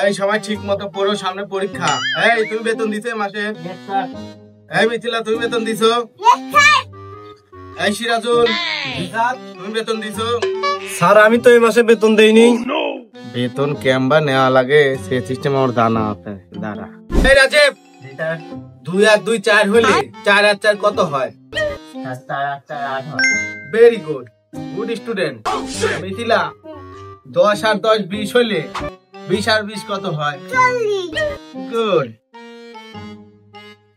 এই সবাই ঠিক মতো পড়ো, সামনে পরীক্ষা। এই তুমি বেতন দিতে মাসে? এই মিথিলা তুমি বেতন দিছো? এই সিরাজুল তুমি বেতন দিছো? স্যার আমি তো এই মাসে বেতন দেইনি। বেতন কেমবা নেওয়া লাগে সে সিস্টেম আমার জানা আছে। দাঁড়া। এই রাজীব 2 আর 2 4 হলে 4 আর 4 কত হয়? 4 আর 4 8 হয়। Very good, good student. Mithila 10 আর 10 20 হলে 20 আর 20 কত হয়? 40। গুড।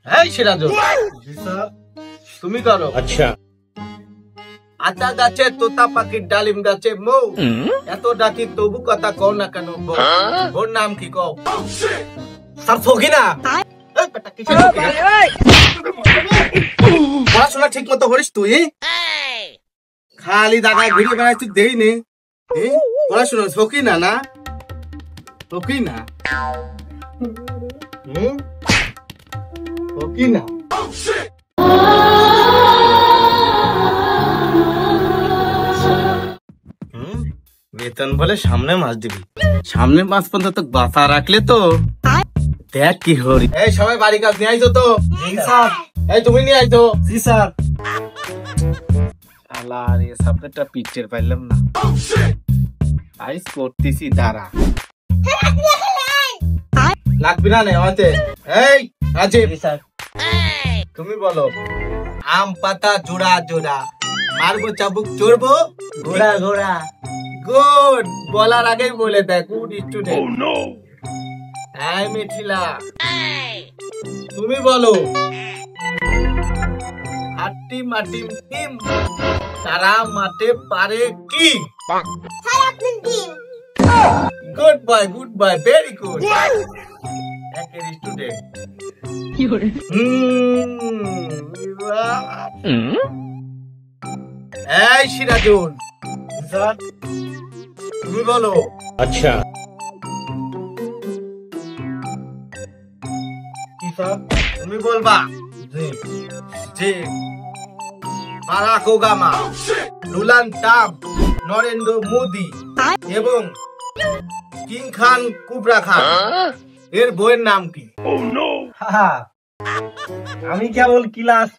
এই সিরাজুল তুমি করো। আচ্ছা। আতা গাছে তোতা পাখির ডালিম গাছে মৌ, এত ডাকি তবু কথা কও না কেন? ওর নাম কি কও? স্যার ফকিনা। পড়াশোনা ঠিক মতো করিস তুই? খালি দাদা ঘুরে বেড়াই তুই দেই নে। পড়াশোনা ফকি না না ফকি না ফকি না। বেতন বলে সামনে মাস দিবি, সামনে মাস পর্যন্ত বাঁচা রাখলে তো দেখ কি হরি। এই সবাই বাড়ি কাজ নিয়ে আইছো তো? স্যার। এই তুমি নিয়ে আইছো? জি স্যার। আল্লাহ রে সাবজেক্টটা পিকচার পাইলাম না। আইস করতেছি দাঁড়া। লাগবে না নেওয়াতে। এই রাজীব স্যার। তুমি বলো। আম পাতা জোড়া জোড়া, মারবো চাবুক চড়বো ঘোড়া ঘোড়া। গুড, বলার আগেই বলে দেয়। Good student. এই মিথিলা তুমি বলো। আটি মাটি টিম তারা মাঠে পারে কি? Good boy, good boy, very good. একের স্টুডেন্ট। এই সিরাজুল স্যার। তুমি বলো। আচ্ছা। কি স্যার? তুমি বলবা যে Barack Obama, Donald Trump, Narendra Modi এবং কিং খান কুবরা খান এর বইয়ের নাম কি? আমি কেবল ক্লাস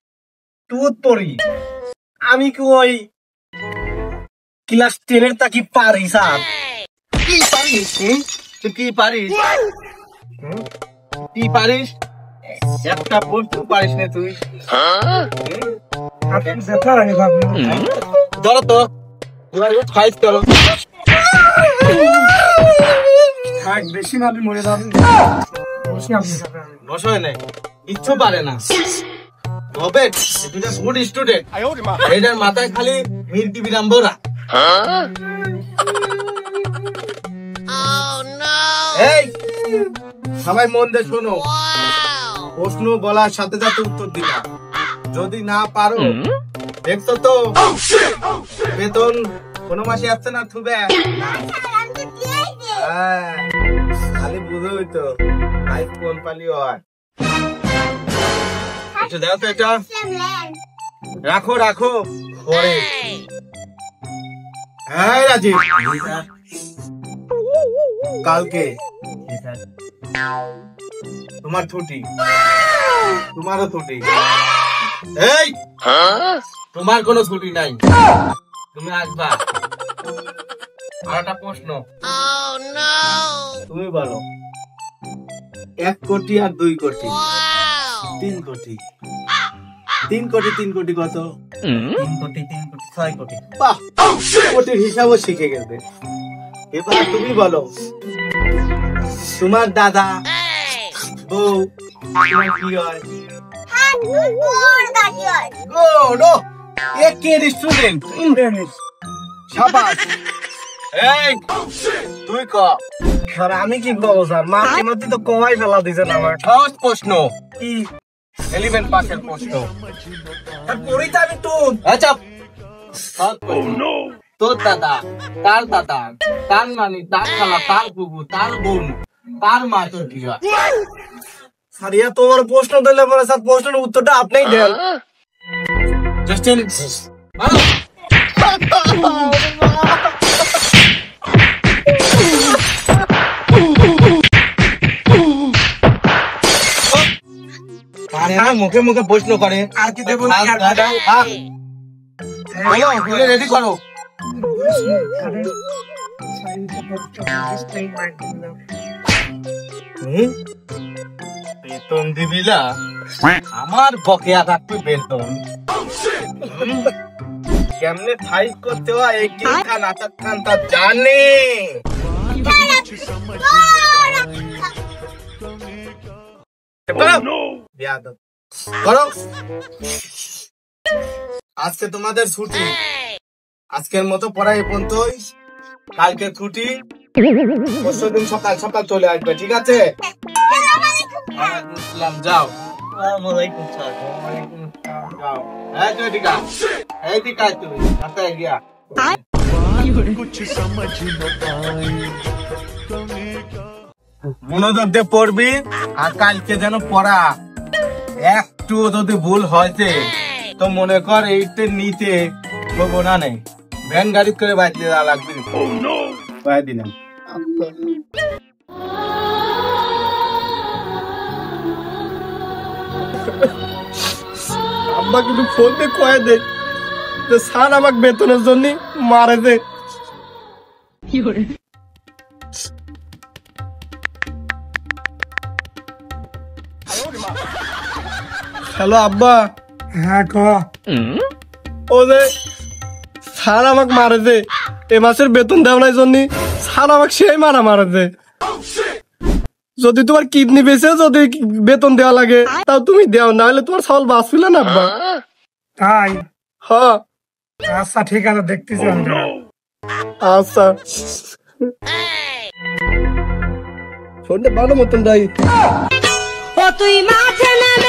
2 পড়ি, আমি কি ওই ক্লাস 10 তাকি পারি স্যার? কি পারিস? তুই কি পারিস? কি পারিস? একটা বস্তু পারিস না তুই। ধরো তো ফাইট করো। বেশি মারবি মরে যাবেন। বসো নাই ইচ্ছু পারে না। তবে দুটা গুড স্টুডেন্ট, এটার মাথায় খালি মির্কি বিরাম্বরা। এই সবাই মন দিয়ে শোনো, প্রশ্ন বলার সাথে সাথে উত্তর দিবা। যদি না পারো দেখছো তো বেতন কোনো মাসে আসছে না থুবে। খালি বুঝোই তো লাইফ কোন পালি হয়। আচ্ছা দেখো তো এটা রাখো রাখো পরে। হ্যাঁ রাজীব কালকে তোমার ছুটি, তোমারও ছুটি। এই তোমার কোনো ছুটি নাই, তুমি আসবা। আর একটা প্রশ্ন তুমি বলো। 1 কোটি আর 2 কোটি 3 কোটি 3 কোটি 3 কোটি কত? 3 কোটি 3 কোটি 6 কোটি। বাহ, কোটির হিসাবও শিখে গেছে। এবার তুমি বলো তোমার দাদা বউ তোমার কি হয়? গুড, একের স্টুডেন্ট। শাবাশ। এই তুই ক। স্যার আমি কি বলবো স্যার? মারতে মারতে তো কমাই ফেলা দিয়েছেন আমার। সহজ প্রশ্ন, কি 11 পাসের প্রশ্ন। পড়ি তো আমি তো। আচ্ছা তোর দাদা, তার দাদা, তার নানি, তার খালা, তার বুবু, তার বোন, তার মা তোর কি হয়? স্যার ইয়া তোমার প্রশ্ন দিলে পরে স্যার প্রশ্নের উত্তরটা আপনিই দেন। জাস্টিন মুখে মুখে প্রশ্ন করে। আর কি দেবো? রেডি করো। বেতন দিবি না? আমার বকেয়া থাকবে বেতন। কেমনে ফাইট করতে হয় এই খান আতাক খান তা জানে। করো। আজকে তোমাদের ছুটি, আজকের মতো পড়া এ পর্যন্তই। কালকে ছুটি, পরশুদিন সকাল সকাল চলে আসবে, ঠিক আছে? যাও। যাও। এই দিকা তুমি রাস্তায় গিয়া মনোযোগ দিয়ে পড়বি। আর কালকে যেন পড়া একটু যদি ভুল হয়েছে তো মনে কর এইতে নিতে বলবো না নেই, ভ্যান গাড়ি করে বাইরে দেওয়া লাগবে। বাইরে দিলাম। আব্বা কিন্তু ফোন দিয়ে কয়ে দে যে স্যার আমাকে বেতনের জন্য মারে দে। হ্যালো আব্বা। হ্যাঁ ক। ও যে স্যার আমাকে মারেছে, এ মাসের বেতন দেওয়া নাই জন্য স্যার আমাকে সেই মারেছে। যদি তোমার কিডনি বেঁচে যদি বেতন দেওয়া লাগে তাও তুমি দেও, না হলে তোমার চাউল বাঁচছিল না আব্বা। তাই? হ্যাঁ। আচ্ছা ঠিক আছে, দেখতেছি। আচ্ছা ফোনটা ভালো মতন যাই। তুই মাঠে নেমে